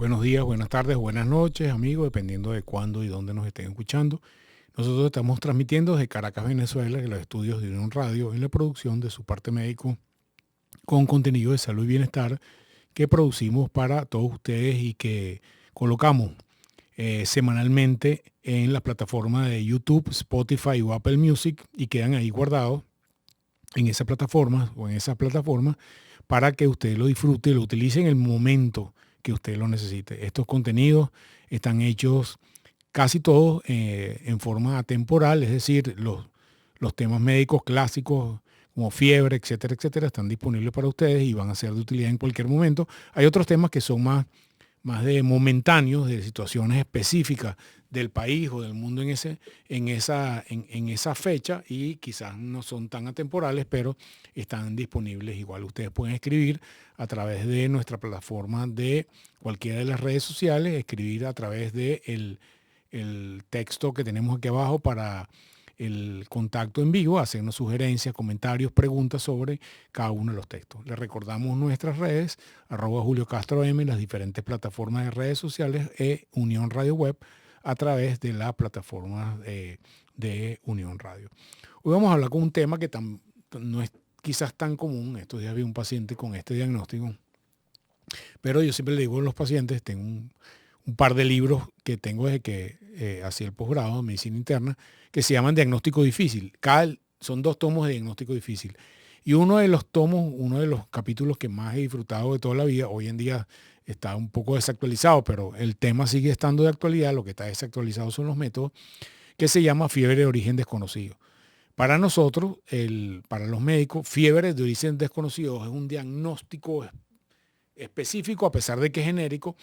Buenos días, buenas tardes, buenas noches, amigos, dependiendo de cuándo y dónde nos estén escuchando. Nosotros estamos transmitiendo desde Caracas, Venezuela, en los estudios de Unión Radio, en la producción de su parte médico, con contenido de salud y bienestar que producimos para todos ustedes y que colocamos semanalmente en las plataformas de YouTube, Spotify o Apple Music y quedan ahí guardados en esa plataforma o en esas plataformas para que usted lo disfrute y lo utilice en el momento que usted lo necesite. Estos contenidos están hechos casi todos en forma temporal, es decir, los temas médicos clásicos como fiebre, etcétera, etcétera, están disponibles para ustedes y van a ser de utilidad en cualquier momento. Hay otros temas que son más de momentáneos, de situaciones específicas del país o del mundo en esa fecha y quizás no son tan atemporales, pero están disponibles igual. Ustedes pueden escribir a través de nuestra plataforma de cualquiera de las redes sociales, escribir a través de el texto que tenemos aquí abajo para el contacto en vivo, hacernos sugerencias, comentarios, preguntas sobre cada uno de los textos. Les recordamos nuestras redes, @Julio Castro M, las diferentes plataformas de redes sociales e Unión Radio Web a través de la plataforma de Unión Radio. Hoy vamos a hablar con un tema que no es quizás tan común. Estos días vi un paciente con este diagnóstico, pero yo siempre le digo a los pacientes, tengo un par de libros que tengo desde que hacía el posgrado de medicina interna, que se llaman Diagnóstico Difícil. Son 2 tomos de Diagnóstico Difícil. Y uno de los capítulos que más he disfrutado de toda la vida, hoy en día está un poco desactualizado, pero el tema sigue estando de actualidad, lo que está desactualizado son los métodos, que se llama fiebre de origen desconocido. Para nosotros, para los médicos, fiebre de origen desconocido es un diagnóstico específico, a pesar de que es genérico,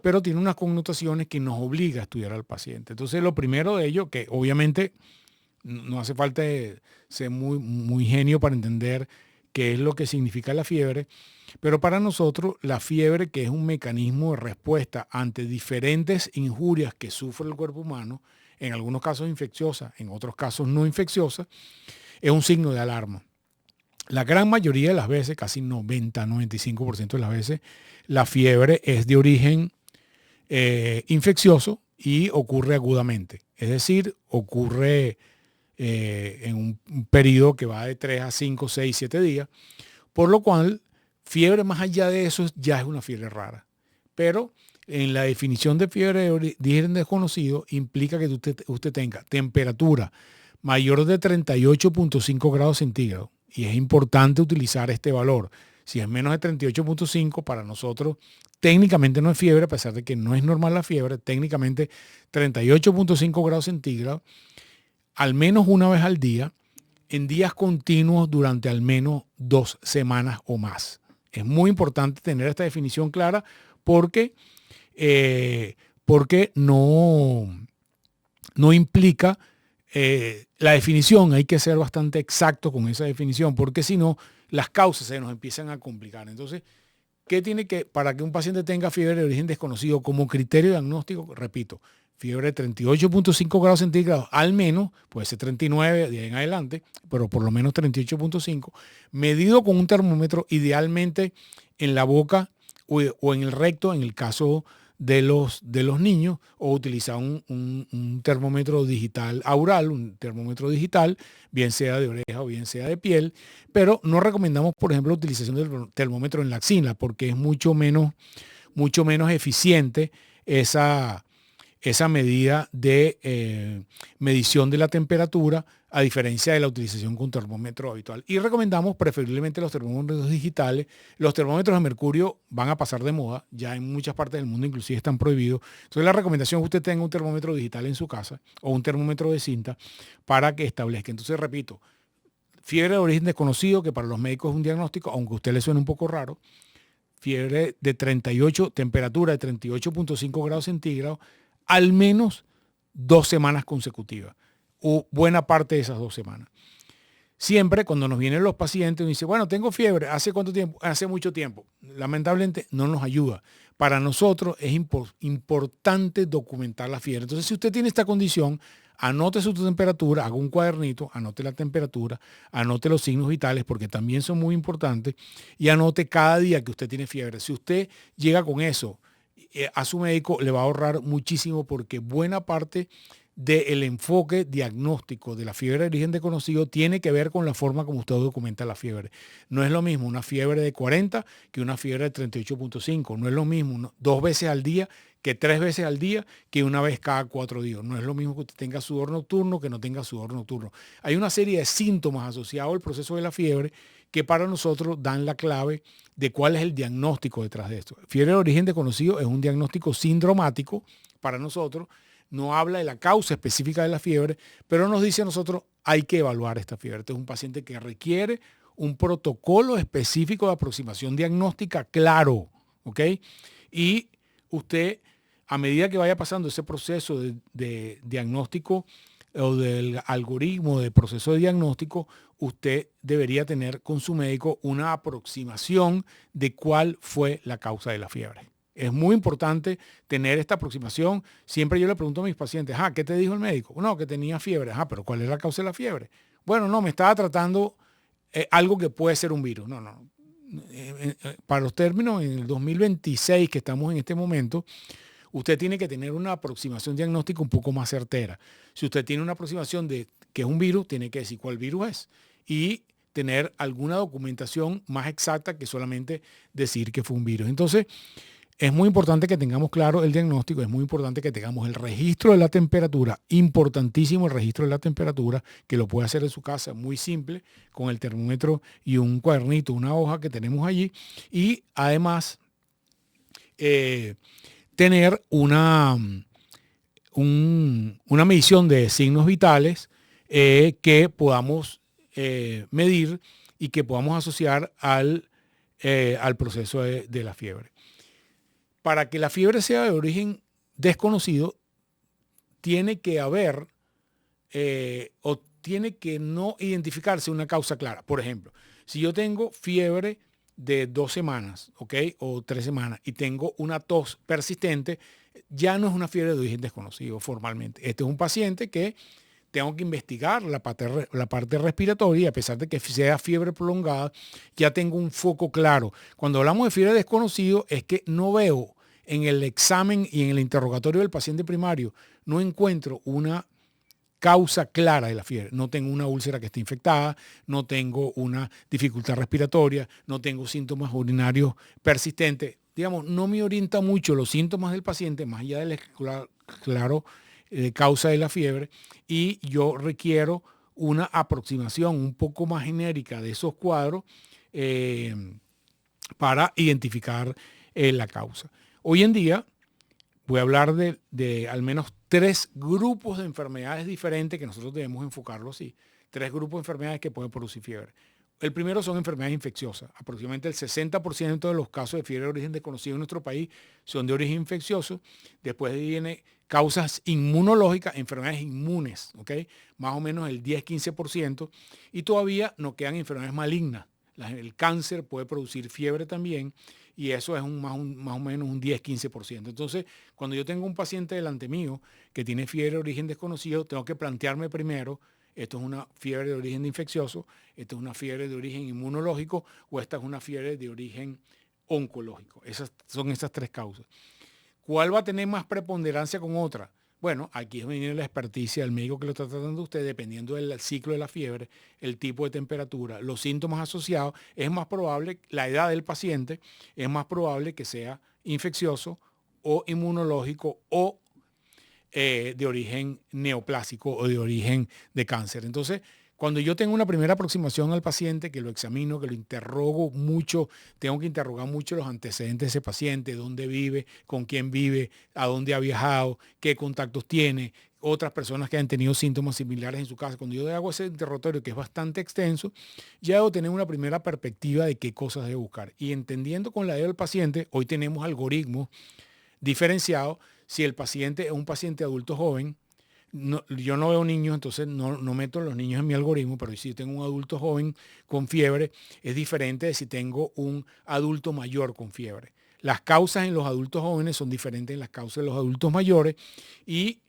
pero tiene unas connotaciones que nos obliga a estudiar al paciente. Entonces, lo primero de ello, que obviamente no hace falta ser muy genio para entender qué es lo que significa la fiebre, pero para nosotros la fiebre, que es un mecanismo de respuesta ante diferentes injurias que sufre el cuerpo humano, en algunos casos infecciosas, en otros casos no infecciosas, es un signo de alarma. La gran mayoría de las veces, casi 90-95% de las veces, la fiebre es de origen infeccioso y ocurre agudamente. Es decir, ocurre en un periodo que va de 3 a 5, 6, 7 días, por lo cual fiebre más allá de eso ya es una fiebre rara. Pero en la definición de fiebre de origen desconocido implica que usted tenga temperatura mayor de 38.5 grados centígrados. Y es importante utilizar este valor. Si es menos de 38.5, para nosotros técnicamente no es fiebre, a pesar de que no es normal la fiebre, técnicamente 38.5 grados centígrados, al menos una vez al día, en días continuos durante al menos 2 semanas o más. Es muy importante tener esta definición clara porque no implica la definición. Hay que ser bastante exacto con esa definición, porque si no, las causas se nos empiezan a complicar. Entonces, para que un paciente tenga fiebre de origen desconocido como criterio diagnóstico? Repito, fiebre de 38.5 grados centígrados, al menos, puede ser 39 de ahí en adelante, pero por lo menos 38.5, medido con un termómetro, idealmente en la boca o en el recto, en el caso de los niños, o utilizar un termómetro digital aural, un termómetro digital, bien sea de oreja o bien sea de piel, pero no recomendamos, por ejemplo, la utilización del termómetro en la axila, porque es mucho menos eficiente esa medida de medición de la temperatura, a diferencia de la utilización con termómetro habitual. Y recomendamos preferiblemente los termómetros digitales. Los termómetros de mercurio van a pasar de moda, ya en muchas partes del mundo inclusive están prohibidos. Entonces la recomendación es que usted tenga un termómetro digital en su casa o un termómetro de cinta para que establezca. Entonces, repito, fiebre de origen desconocido, que para los médicos es un diagnóstico, aunque a usted le suene un poco raro, fiebre de 38, temperatura de 38.5 grados centígrados, al menos 2 semanas consecutivas o buena parte de esas 2 semanas. Siempre cuando nos vienen los pacientes, nos dice, bueno, tengo fiebre, ¿hace cuánto tiempo? Hace mucho tiempo. Lamentablemente no nos ayuda. Para nosotros es importante documentar la fiebre. Entonces, si usted tiene esta condición, anote su temperatura, haga un cuadernito, anote la temperatura, anote los signos vitales, porque también son muy importantes, y anote cada día que usted tiene fiebre. Si usted llega con eso a su médico le va a ahorrar muchísimo, porque buena parte del enfoque diagnóstico de la fiebre de origen desconocido tiene que ver con la forma como usted documenta la fiebre. No es lo mismo una fiebre de 40 que una fiebre de 38.5. No es lo mismo 2 veces al día que 3 veces al día que una vez cada 4 días. No es lo mismo que usted tenga sudor nocturno que no tenga sudor nocturno. Hay una serie de síntomas asociados al proceso de la fiebre que para nosotros dan la clave de cuál es el diagnóstico detrás de esto. Fiebre de origen desconocido es un diagnóstico sindromático para nosotros. No habla de la causa específica de la fiebre, pero nos dice a nosotros hay que evaluar esta fiebre. Este es un paciente que requiere un protocolo específico de aproximación diagnóstica claro, ¿ok? Y usted, a medida que vaya pasando ese proceso de diagnóstico o del algoritmo de proceso de diagnóstico, usted debería tener con su médico una aproximación de cuál fue la causa de la fiebre. Es muy importante tener esta aproximación. Siempre yo le pregunto a mis pacientes, ¿qué te dijo el médico? No, que tenía fiebre. Pero ¿cuál es la causa de la fiebre? Bueno, no, me estaba tratando algo que puede ser un virus. No. Para los términos, en el 2026 que estamos en este momento, usted tiene que tener una aproximación diagnóstica un poco más certera. Si usted tiene una aproximación de que es un virus, tiene que decir cuál virus es y tener alguna documentación más exacta que solamente decir que fue un virus. Entonces, es muy importante que tengamos claro el diagnóstico, es muy importante que tengamos el registro de la temperatura, importantísimo el registro de la temperatura, que lo puede hacer en su casa, muy simple, con el termómetro y un cuadernito, una hoja que tenemos allí. Y además, tener una medición de signos vitales que podamos medir y que podamos asociar al proceso de la fiebre. Para que la fiebre sea de origen desconocido, tiene que haber o tiene que no identificarse una causa clara. Por ejemplo, si yo tengo fiebre de 2 semanas, ¿ok? O 3 semanas y tengo una tos persistente, ya no es una fiebre de origen desconocido formalmente. Este es un paciente que tengo que investigar la parte respiratoria, y a pesar de que sea fiebre prolongada, ya tengo un foco claro. Cuando hablamos de fiebre desconocido es que no veo en el examen y en el interrogatorio del paciente primario, no encuentro una causa clara de la fiebre. No tengo una úlcera que esté infectada, no tengo una dificultad respiratoria, no tengo síntomas urinarios persistentes. Digamos, no me orienta mucho los síntomas del paciente, más allá del claro causa de la fiebre, y yo requiero una aproximación un poco más genérica de esos cuadros para identificar la causa. Hoy en día voy a hablar de al menos 3 grupos de enfermedades diferentes que nosotros debemos enfocarlo así. 3 grupos de enfermedades que pueden producir fiebre. El primero son enfermedades infecciosas. Aproximadamente el 60% de los casos de fiebre de origen desconocido en nuestro país son de origen infeccioso. Después viene causas inmunológicas, enfermedades inmunes, ¿ok? Más o menos el 10-15%. Y todavía no quedan enfermedades malignas. El cáncer puede producir fiebre también, y eso es más o menos un 10-15%. Entonces, cuando yo tengo un paciente delante mío que tiene fiebre de origen desconocido, tengo que plantearme primero, esto es una fiebre de origen infeccioso, esto es una fiebre de origen inmunológico o esta es una fiebre de origen oncológico. Esas son esas 3 causas. ¿Cuál va a tener más preponderancia con otra? Bueno, aquí es venir la experticia del médico que lo está tratando usted, dependiendo del ciclo de la fiebre, el tipo de temperatura, los síntomas asociados. Es más probable, la edad del paciente, es más probable que sea infeccioso o inmunológico o de origen neoplásico o de origen de cáncer. Entonces, cuando yo tengo una primera aproximación al paciente, que lo examino, que lo interrogo mucho, tengo que interrogar mucho los antecedentes de ese paciente, dónde vive, con quién vive, a dónde ha viajado, qué contactos tiene, otras personas que han tenido síntomas similares en su casa. Cuando yo hago ese interrogatorio, que es bastante extenso, ya debo tener una primera perspectiva de qué cosas debo buscar. Y entendiendo con la edad del paciente, hoy tenemos algoritmos diferenciados. Si el paciente es un paciente adulto joven, yo no veo niños, entonces no meto a los niños en mi algoritmo, pero si tengo un adulto joven con fiebre, es diferente de si tengo un adulto mayor con fiebre. Las causas en los adultos jóvenes son diferentes en las causas de los adultos mayores, y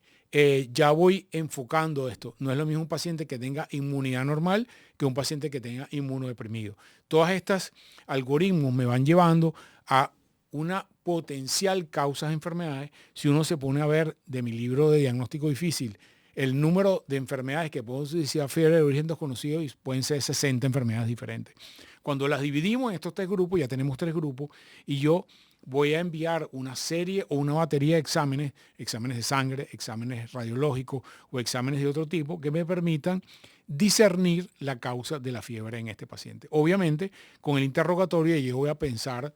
ya voy enfocando esto. No es lo mismo un paciente que tenga inmunidad normal que un paciente que tenga inmunodeprimido. Todas estas algoritmos me van llevando a una potencial causa de enfermedades. Si uno se pone a ver de mi libro de diagnóstico difícil, el número de enfermedades que puedo decir fiebre de origen desconocido y pueden ser 60 enfermedades diferentes. Cuando las dividimos en estos 3 grupos, ya tenemos 3 grupos, y yo voy a enviar una serie o una batería de exámenes, exámenes de sangre, exámenes radiológicos o exámenes de otro tipo que me permitan discernir la causa de la fiebre en este paciente. Obviamente, con el interrogatorio yo voy a pensar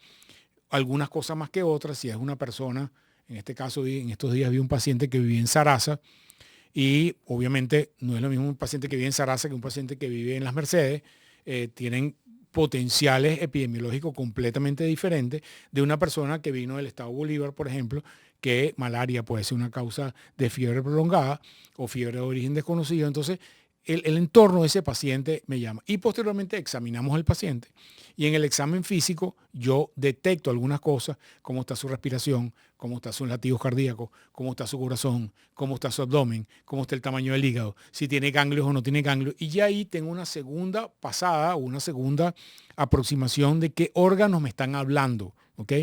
algunas cosas más que otras. Si es una persona, en este caso, en estos días vi un paciente que vivía en Sarasa, y obviamente no es lo mismo un paciente que vive en Sarasa que un paciente que vive en Las Mercedes. Tienen potenciales epidemiológicos completamente diferentes de una persona que vino del estado Bolívar, por ejemplo, que malaria puede ser una causa de fiebre prolongada o fiebre de origen desconocido. Entonces, el entorno de ese paciente me llama. Y posteriormente examinamos al paciente. Y en el examen físico yo detecto algunas cosas, cómo está su respiración, cómo está sus latidos cardíacos, cómo está su corazón, cómo está su abdomen, cómo está el tamaño del hígado, si tiene ganglios o no tiene ganglios. Y ya ahí tengo una segunda pasada o una segunda aproximación de qué órganos me están hablando. ¿Ok?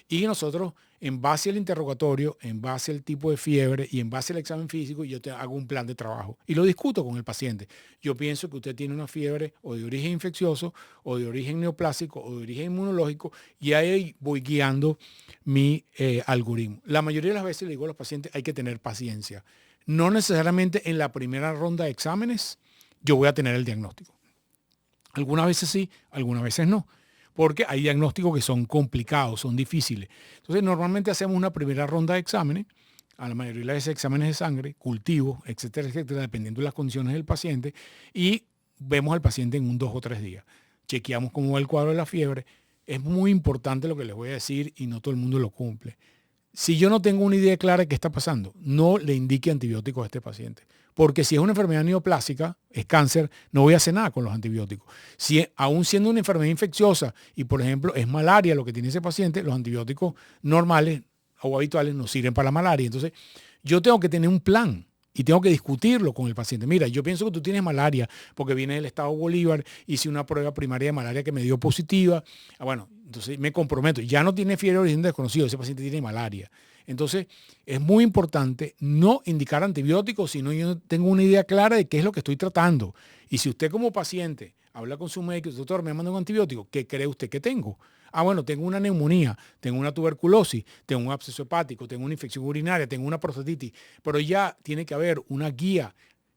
Y nosotros, en base al interrogatorio, en base al tipo de fiebre y en base al examen físico, yo te hago un plan de trabajo y lo discuto con el paciente. Yo pienso que usted tiene una fiebre o de origen infeccioso o de origen neoplásico o de origen inmunológico, y ahí voy guiando mi algoritmo. La mayoría de las veces le digo a los pacientes, hay que tener paciencia. No necesariamente en la primera ronda de exámenes yo voy a tener el diagnóstico. Algunas veces sí, algunas veces no, porque hay diagnósticos que son complicados, son difíciles. Entonces, normalmente hacemos una primera ronda de exámenes, a la mayoría de las veces exámenes de sangre, cultivos, etcétera, etcétera, dependiendo de las condiciones del paciente, y vemos al paciente en un 2 o 3 días. Chequeamos cómo va el cuadro de la fiebre. Es muy importante lo que les voy a decir y no todo el mundo lo cumple. Si yo no tengo una idea clara de qué está pasando, no le indique antibióticos a este paciente. Porque si es una enfermedad neoplásica, es cáncer, no voy a hacer nada con los antibióticos. Si aún siendo una enfermedad infecciosa y, por ejemplo, es malaria lo que tiene ese paciente, los antibióticos normales o habituales no sirven para la malaria. Entonces, yo tengo que tener un plan y tengo que discutirlo con el paciente. Mira, yo pienso que tú tienes malaria porque viene del estado Bolívar, hice una prueba primaria de malaria que me dio positiva. Bueno, entonces me comprometo. Ya no tiene fiebre de origen desconocido, ese paciente tiene malaria. Entonces, es muy importante no indicar antibióticos, sino yo tengo una idea clara de qué es lo que estoy tratando. Y si usted como paciente habla con su médico, doctor, me manda un antibiótico, ¿qué cree usted que tengo? Ah, bueno, tengo una neumonía, tengo una tuberculosis, tengo un absceso hepático, tengo una infección urinaria, tengo una prostatitis, pero ya tiene que haber una guía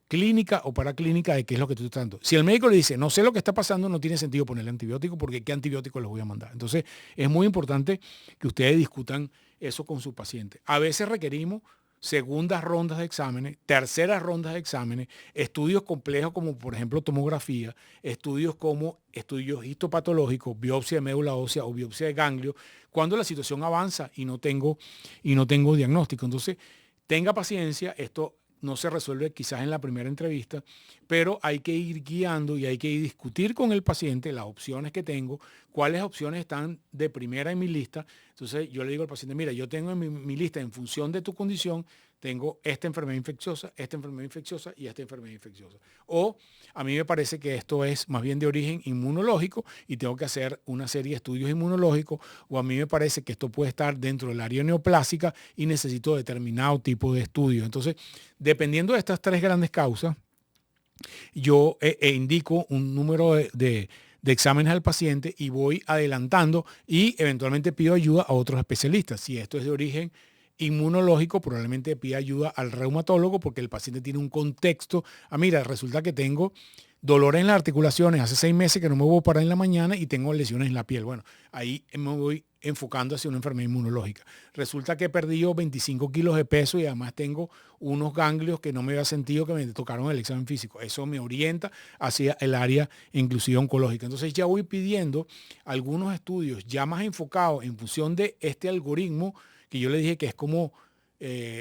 clínica o paraclínica de qué es lo que estoy tratando. Si el médico le dice, no sé lo que está pasando, no tiene sentido ponerle antibiótico, porque ¿qué antibiótico les voy a mandar? Entonces, es muy importante que ustedes discutan eso con su paciente. A veces requerimos segundas rondas de exámenes, terceras rondas de exámenes, estudios complejos como por ejemplo tomografía, estudios como estudios histopatológicos, biopsia de médula ósea o biopsia de ganglio, cuando la situación avanza y no tengo diagnóstico. Entonces, tenga paciencia, esto no se resuelve quizás en la primera entrevista, pero hay que ir guiando y hay que ir discutir con el paciente las opciones que tengo, cuáles opciones están de primera en mi lista. Entonces yo le digo al paciente, mira, yo tengo en mi lista en función de tu condición, tengo esta enfermedad infecciosa y esta enfermedad infecciosa. O a mí me parece que esto es más bien de origen inmunológico y tengo que hacer una serie de estudios inmunológicos, o a mí me parece que esto puede estar dentro del área neoplásica y necesito determinado tipo de estudio. Entonces, dependiendo de estas 3 grandes causas, yo indico un número de exámenes al paciente y voy adelantando y eventualmente pido ayuda a otros especialistas. Si esto es de origen inmunológico, probablemente pida ayuda al reumatólogo porque el paciente tiene un contexto. Ah, mira, resulta que tengo dolor en las articulaciones, hace 6 meses que no me puedo parar en la mañana y tengo lesiones en la piel. Bueno, ahí me voy enfocando hacia una enfermedad inmunológica. Resulta que he perdido 25 kilos de peso y además tengo unos ganglios que no me había sentido que me tocaron el examen físico. Eso me orienta hacia el área inclusive oncológica. Entonces ya voy pidiendo algunos estudios ya más enfocados en función de este algoritmo que yo le dije que es como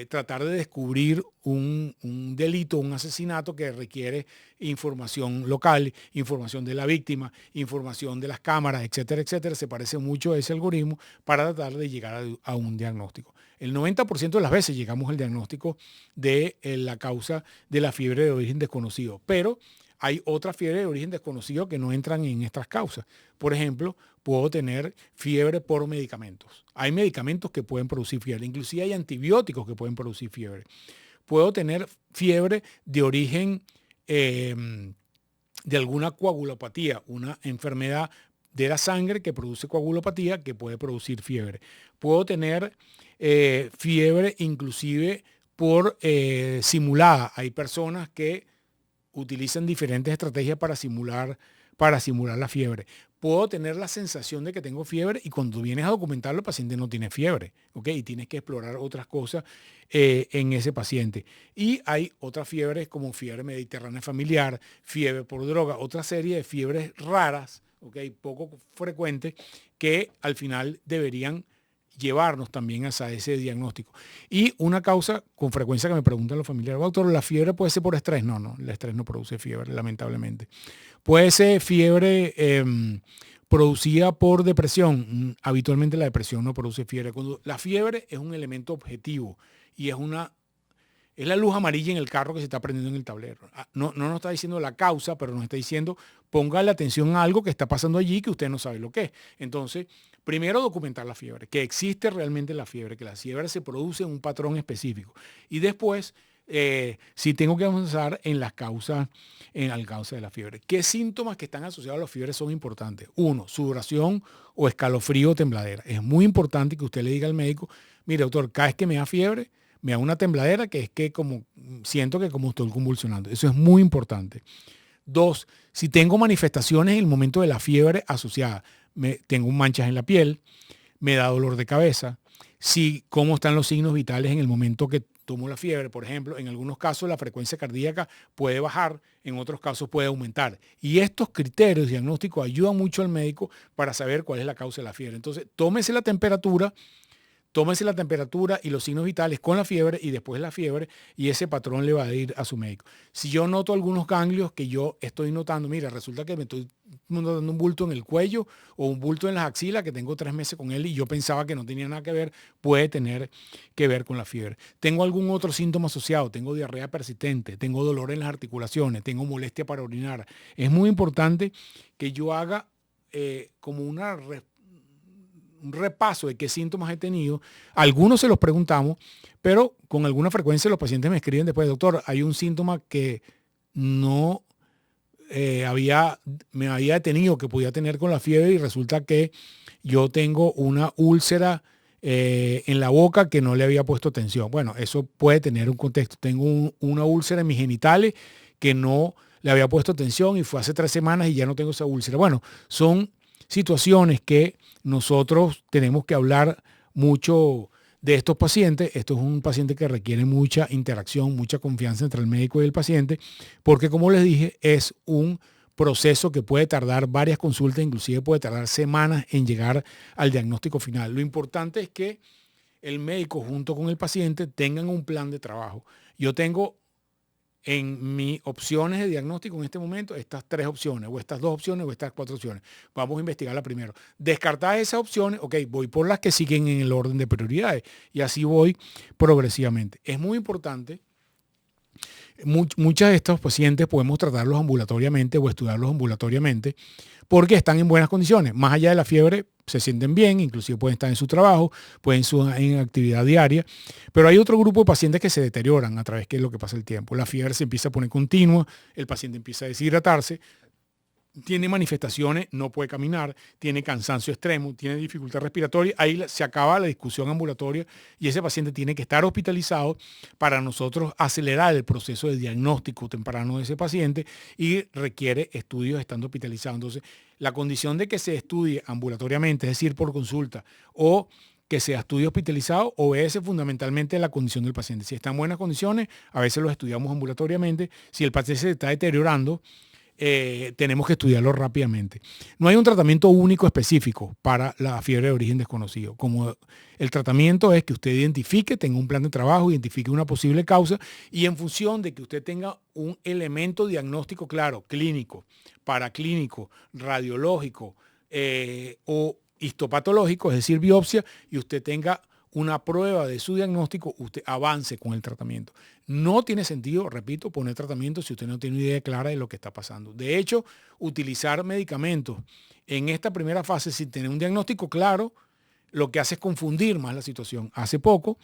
tratar de descubrir un delito, un asesinato que requiere información local, información de la víctima, información de las cámaras, etcétera, etcétera. Se parece mucho a ese algoritmo para tratar de llegar a un diagnóstico. El 90% de las veces llegamos al diagnóstico de la causa de la fiebre de origen desconocido, pero hay otras fiebres de origen desconocido que no entran en estas causas. Por ejemplo, puedo tener fiebre por medicamentos. Hay medicamentos que pueden producir fiebre, inclusive hay antibióticos que pueden producir fiebre. Puedo tener fiebre de origen de alguna coagulopatía, una enfermedad de la sangre que produce coagulopatía que puede producir fiebre. Puedo tener fiebre inclusive por simulada. Hay personas que utilizan diferentes estrategias para simular la fiebre. Puedo tener la sensación de que tengo fiebre y cuando vienes a documentarlo el paciente no tiene fiebre, ¿ok? Y tienes que explorar otras cosas en ese paciente. Y hay otras fiebres como fiebre mediterránea familiar, fiebre por droga, otra serie de fiebres raras, ¿ok? Poco frecuentes que al final deberían llevarnos también hacia ese diagnóstico. Y una causa con frecuencia que me preguntan los familiares, doctor, ¿la fiebre puede ser por estrés? No, el estrés no produce fiebre, lamentablemente. Puede ser fiebre producida por depresión. Habitualmente la depresión no produce fiebre. Cuando la fiebre es un elemento objetivo y es la luz amarilla en el carro que se está prendiendo en el tablero. No nos está diciendo la causa, pero nos está diciendo póngale atención a algo que está pasando allí que usted no sabe lo que es. Entonces, primero documentar la fiebre, que existe realmente la fiebre, que la fiebre se produce en un patrón específico. Y después, si tengo que avanzar en la causa de la fiebre. ¿Qué síntomas que están asociados a la fiebre son importantes? Uno, sudoración o escalofrío o tembladera. Es muy importante que usted le diga al médico, mire, doctor, cada vez que me da fiebre, me da una tembladera que es que siento que como estoy convulsionando. Eso es muy importante. Dos, si tengo manifestaciones en el momento de la fiebre asociada, tengo manchas en la piel, me da dolor de cabeza, cómo están los signos vitales en el momento que tomo la fiebre, por ejemplo, en algunos casos la frecuencia cardíaca puede bajar, en otros casos puede aumentar. Y estos criterios diagnósticos ayudan mucho al médico para saber cuál es la causa de la fiebre. Entonces, tómese la temperatura y los signos vitales con la fiebre y después la fiebre y ese patrón le va a ir a su médico. Si yo noto algunos ganglios que yo estoy notando, mira, resulta que me estoy notando un bulto en el cuello o un bulto en las axilas que tengo 3 meses con él y yo pensaba que no tenía nada que ver, puede tener que ver con la fiebre. Tengo algún otro síntoma asociado, tengo diarrea persistente, tengo dolor en las articulaciones, tengo molestia para orinar. Es muy importante que yo haga como un repaso de qué síntomas he tenido. Algunos se los preguntamos, pero con alguna frecuencia los pacientes me escriben después, doctor, hay un síntoma que no me había detenido, que podía tener con la fiebre y resulta que yo tengo una úlcera en la boca que no le había puesto atención. Bueno, eso puede tener un contexto. Tengo una úlcera en mis genitales que no le había puesto atención y fue hace 3 semanas y ya no tengo esa úlcera. Bueno, son situaciones que nosotros tenemos que hablar mucho de estos pacientes. Esto es un paciente que requiere mucha interacción, mucha confianza entre el médico y el paciente, porque como les dije, es un proceso que puede tardar varias consultas, inclusive puede tardar semanas en llegar al diagnóstico final. Lo importante es que el médico junto con el paciente tengan un plan de trabajo. Yo tengo en mis opciones de diagnóstico en este momento estas 3 opciones, o estas 2 opciones, o estas 4 opciones. Vamos a investigarla primero. Descartar esas opciones, ok, voy por las que siguen en el orden de prioridades y así voy progresivamente. Es muy importante. Muchos de estos pacientes podemos tratarlos ambulatoriamente o estudiarlos ambulatoriamente porque están en buenas condiciones. Más allá de la fiebre, se sienten bien, inclusive pueden estar en su trabajo, pueden estar en actividad diaria, pero hay otro grupo de pacientes que se deterioran a través de lo que pasa el tiempo. La fiebre se empieza a poner continua, el paciente empieza a deshidratarse, tiene manifestaciones, no puede caminar, tiene cansancio extremo, tiene dificultad respiratoria, ahí se acaba la discusión ambulatoria y ese paciente tiene que estar hospitalizado para nosotros acelerar el proceso de diagnóstico temprano de ese paciente y requiere estudios estando hospitalizado. Entonces, la condición de que se estudie ambulatoriamente, es decir, por consulta, o que sea estudio hospitalizado, obedece fundamentalmente a la condición del paciente. Si está en buenas condiciones, a veces lo estudiamos ambulatoriamente. Si el paciente se está deteriorando, tenemos que estudiarlo rápidamente. No hay un tratamiento único específico para la fiebre de origen desconocido. Como el tratamiento es que usted identifique, tenga un plan de trabajo, identifique una posible causa y en función de que usted tenga un elemento diagnóstico claro, clínico, paraclínico, radiológico o histopatológico, es decir, biopsia, y usted tenga una prueba de su diagnóstico, usted avance con el tratamiento. No tiene sentido, repito, poner tratamiento si usted no tiene una idea clara de lo que está pasando. De hecho, utilizar medicamentos en esta primera fase sin tener un diagnóstico claro, lo que hace es confundir más la situación. Hace poco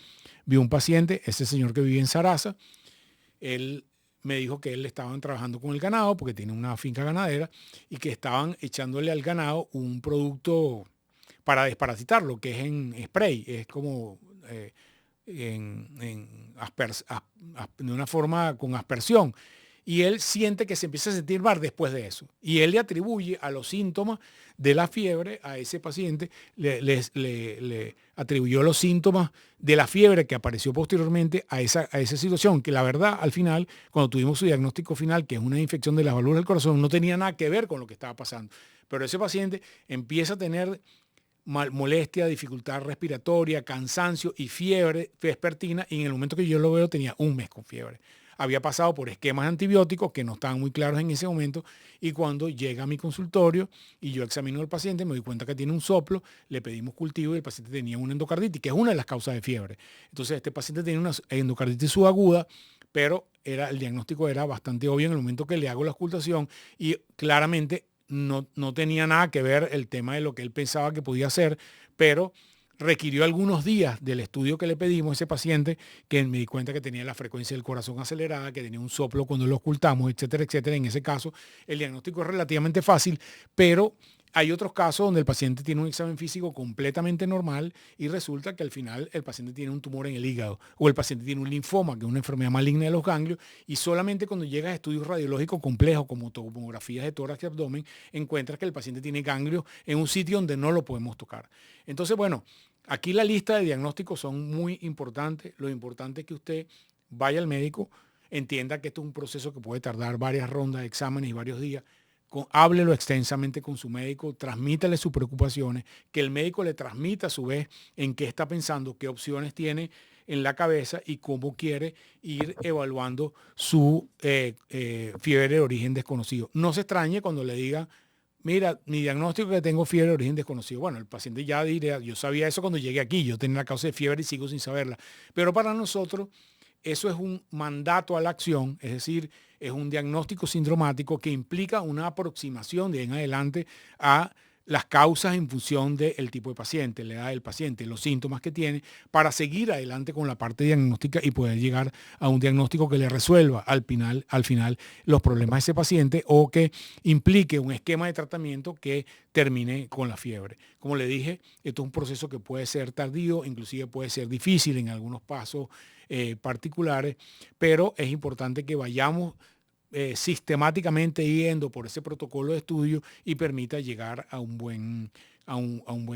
vi un paciente, ese señor que vive en Sarasa, él me dijo que él estaban trabajando con el ganado porque tiene una finca ganadera y que estaban echándole al ganado un producto para desparasitarlo, que es en spray, es como de una forma con aspersión. Y él siente que se empieza a sentir mal después de eso. Y él le atribuye a los síntomas de la fiebre a ese paciente, le atribuyó los síntomas de la fiebre que apareció posteriormente a esa situación, que la verdad, al final, cuando tuvimos su diagnóstico final, que es una infección de las válvulas del corazón, no tenía nada que ver con lo que estaba pasando. Pero ese paciente empieza a tener molestia, dificultad respiratoria, cansancio y fiebre vespertina, y en el momento que yo lo veo tenía un mes con fiebre. Había pasado por esquemas antibióticos que no estaban muy claros en ese momento, y cuando llega a mi consultorio y yo examino al paciente, me doy cuenta que tiene un soplo, le pedimos cultivo y el paciente tenía una endocarditis, que es una de las causas de fiebre. Entonces este paciente tenía una endocarditis subaguda, pero el diagnóstico era bastante obvio en el momento que le hago la auscultación, y claramente no tenía nada que ver el tema de lo que él pensaba que podía hacer, pero requirió algunos días del estudio que le pedimos a ese paciente, que me di cuenta que tenía la frecuencia del corazón acelerada, que tenía un soplo cuando lo ocultamos, etcétera, etcétera. En ese caso, el diagnóstico es relativamente fácil, pero hay otros casos donde el paciente tiene un examen físico completamente normal y resulta que al final el paciente tiene un tumor en el hígado o el paciente tiene un linfoma, que es una enfermedad maligna de los ganglios, y solamente cuando llegas a estudios radiológicos complejos como tomografías de tórax y abdomen, encuentras que el paciente tiene ganglios en un sitio donde no lo podemos tocar. Entonces, bueno, aquí la lista de diagnósticos son muy importantes. Lo importante es que usted vaya al médico, entienda que esto es un proceso que puede tardar varias rondas de exámenes y varios días. Háblelo extensamente con su médico, transmítale sus preocupaciones, que el médico le transmita a su vez en qué está pensando, qué opciones tiene en la cabeza y cómo quiere ir evaluando su fiebre de origen desconocido. No se extrañe cuando le diga, mira, mi diagnóstico es que tengo fiebre de origen desconocido. Bueno, el paciente ya dirá, yo sabía eso cuando llegué aquí, yo tenía la causa de fiebre y sigo sin saberla. Pero para nosotros eso es un mandato a la acción, es decir, es un diagnóstico sindromático que implica una aproximación de en adelante a las causas en función del tipo de paciente, la edad del paciente, los síntomas que tiene, para seguir adelante con la parte diagnóstica y poder llegar a un diagnóstico que le resuelva al final los problemas de ese paciente o que implique un esquema de tratamiento que termine con la fiebre. Como le dije, esto es un proceso que puede ser tardío, inclusive puede ser difícil en algunos pasos particulares, pero es importante que vayamos sistemáticamente yendo por ese protocolo de estudio y permita llegar a un buen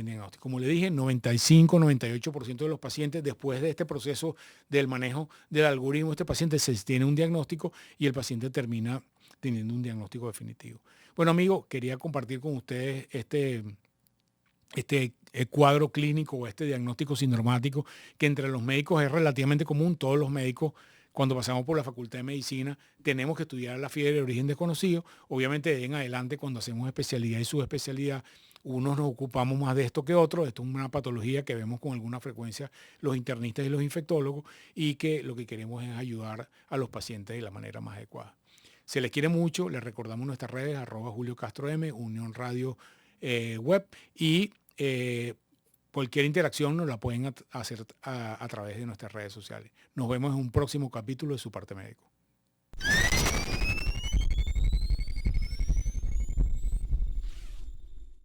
diagnóstico. Como le dije, 95-98% de los pacientes después de este proceso del manejo del algoritmo, este paciente se tiene un diagnóstico y el paciente termina teniendo un diagnóstico definitivo. Bueno, amigos, quería compartir con ustedes este cuadro clínico o este diagnóstico sindromático que entre los médicos es relativamente común. Todos los médicos, cuando pasamos por la Facultad de Medicina, tenemos que estudiar la fiebre de origen desconocido. Obviamente, de en adelante, cuando hacemos especialidad y subespecialidad, unos nos ocupamos más de esto que otros. Esto es una patología que vemos con alguna frecuencia los internistas y los infectólogos y que lo que queremos es ayudar a los pacientes de la manera más adecuada. Se les quiere mucho, les recordamos nuestras redes, @JulioCastroM, Unión Radio Web, y cualquier interacción nos la pueden hacer a través de nuestras redes sociales. Nos vemos en un próximo capítulo de Su Parte Médico.